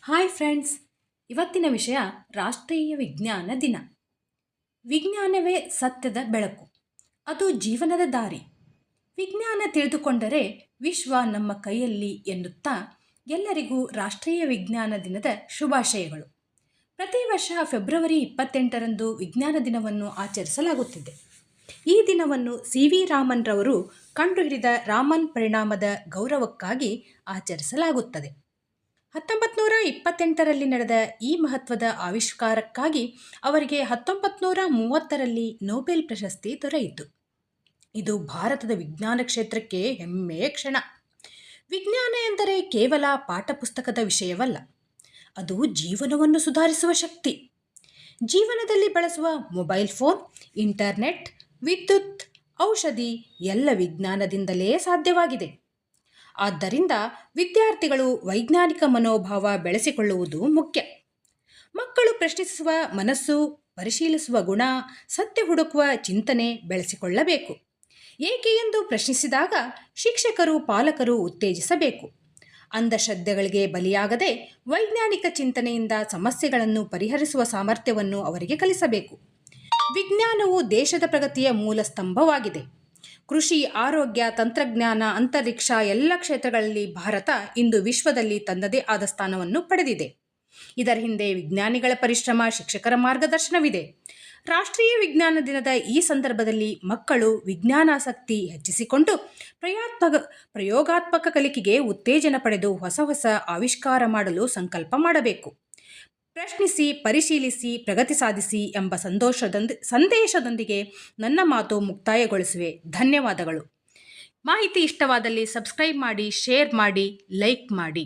Hi friends, ಇವತ್ತಿನ ವಿಷಯ ರಾಷ್ಟ್ರೀಯ ವಿಜ್ಞಾನ ದಿನ. ವಿಜ್ಞಾನವೇ ಸತ್ಯದ ಬೆಳಕು, ಅದು ಜೀವನದ ದಾರಿ. ವಿಜ್ಞಾನ ತಿಳಿದುಕೊಂಡರೆ ವಿಶ್ವ ನಮ್ಮ ಕೈಯಲ್ಲಿ ಎನ್ನುತ್ತಾ ಎಲ್ಲರಿಗೂ ರಾಷ್ಟ್ರೀಯ ವಿಜ್ಞಾನ ದಿನದ ಶುಭಾಶಯಗಳು. ಪ್ರತಿ ವರ್ಷ ಫೆಬ್ರವರಿ 28ರಂದು ವಿಜ್ಞಾನ ದಿನವನ್ನು ಆಚರಿಸಲಾಗುತ್ತಿದೆ. ಈ ದಿನವನ್ನು ಸಿ.ವಿ. ರಾಮನ್ ರವರು ಕಂಡುಹಿಡಿದ ರಾಮನ್ ಪರಿಣಾಮದ ಗೌರವಕ್ಕಾಗಿ ಆಚರಿಸಲಾಗುತ್ತದೆ. 1928ರಲ್ಲಿ ನಡೆದ ಈ ಮಹತ್ವದ ಆವಿಷ್ಕಾರಕ್ಕಾಗಿ ಅವರಿಗೆ 1930ರಲ್ಲಿ ನೊಬೆಲ್ ಪ್ರಶಸ್ತಿ ದೊರೆಯಿತು. ಇದು ಭಾರತದ ವಿಜ್ಞಾನ ಕ್ಷೇತ್ರಕ್ಕೆ ಹೆಮ್ಮೆಯ ಕ್ಷಣ. ವಿಜ್ಞಾನ ಎಂದರೆ ಕೇವಲ ಪಾಠಪುಸ್ತಕದ ವಿಷಯವಲ್ಲ, ಅದು ಜೀವನವನ್ನು ಸುಧಾರಿಸುವ ಶಕ್ತಿ. ಜೀವನದಲ್ಲಿ ಬಳಸುವ ಮೊಬೈಲ್ ಫೋನ್, ಇಂಟರ್ನೆಟ್, ವಿದ್ಯುತ್, ಔಷಧಿ ಎಲ್ಲ ವಿಜ್ಞಾನದಿಂದಲೇ ಸಾಧ್ಯವಾಗಿದೆ. ಆದ್ದರಿಂದ ವಿದ್ಯಾರ್ಥಿಗಳು ವೈಜ್ಞಾನಿಕ ಮನೋಭಾವ ಬೆಳೆಸಿಕೊಳ್ಳುವುದು ಮುಖ್ಯ. ಮಕ್ಕಳು ಪ್ರಶ್ನಿಸುವ ಮನಸ್ಸು, ಪರಿಶೀಲಿಸುವ ಗುಣ, ಸತ್ಯ ಹುಡುಕುವ ಚಿಂತನೆ ಬೆಳೆಸಿಕೊಳ್ಳಬೇಕು. ಏಕೆ ಎಂದು ಪ್ರಶ್ನಿಸಿದಾಗ ಶಿಕ್ಷಕರು, ಪಾಲಕರು ಉತ್ತೇಜಿಸಬೇಕು. ಅಂಧಶ್ರದ್ಧೆಗಳಿಗೆ ಬಲಿಯಾಗದೆ ವೈಜ್ಞಾನಿಕ ಚಿಂತನೆಯಿಂದ ಸಮಸ್ಯೆಗಳನ್ನು ಪರಿಹರಿಸುವ ಸಾಮರ್ಥ್ಯವನ್ನು ಅವರಿಗೆ ಕಲಿಸಬೇಕು. ವಿಜ್ಞಾನವು ದೇಶದ ಪ್ರಗತಿಯ ಮೂಲ ಸ್ತಂಭವಾಗಿದೆ. ಕೃಷಿ, ಆರೋಗ್ಯ, ತಂತ್ರಜ್ಞಾನ, ಅಂತರಿಕ್ಷ ಎಲ್ಲ ಕ್ಷೇತ್ರಗಳಲ್ಲಿ ಭಾರತ ಇಂದು ವಿಶ್ವದಲ್ಲಿ ತನ್ನದೇ ಆದ ಸ್ಥಾನವನ್ನು ಪಡೆದಿದೆ. ಇದರ ಹಿಂದೆ ವಿಜ್ಞಾನಿಗಳ ಪರಿಶ್ರಮ, ಶಿಕ್ಷಕರ ಮಾರ್ಗದರ್ಶನವಿದೆ. ರಾಷ್ಟ್ರೀಯ ವಿಜ್ಞಾನ ದಿನದ ಈ ಸಂದರ್ಭದಲ್ಲಿ ಮಕ್ಕಳು ವಿಜ್ಞಾನಾಸಕ್ತಿ ಹೆಚ್ಚಿಸಿಕೊಂಡು ಪ್ರಯೋಗಾತ್ಮಕ ಕಲಿಕೆಗೆ ಉತ್ತೇಜನ ಪಡೆದು ಹೊಸ ಹೊಸ ಆವಿಷ್ಕಾರ ಮಾಡಲು ಸಂಕಲ್ಪ ಮಾಡಬೇಕು. ಪ್ರಶ್ನಿಸಿ, ಪರಿಶೀಲಿಸಿ, ಪ್ರಗತಿ ಸಾಧಿಸಿ ಎಂಬ ಸಂದೇಶದೊಂದಿಗೆ ನನ್ನ ಮಾತು ಮುಕ್ತಾಯಗೊಳಿಸುವೆ. ಧನ್ಯವಾದಗಳು. ಮಾಹಿತಿ ಇಷ್ಟವಾದಲ್ಲಿ ಸಬ್ಸ್ಕ್ರೈಬ್ ಮಾಡಿ, ಶೇರ್ ಮಾಡಿ, ಲೈಕ್ ಮಾಡಿ.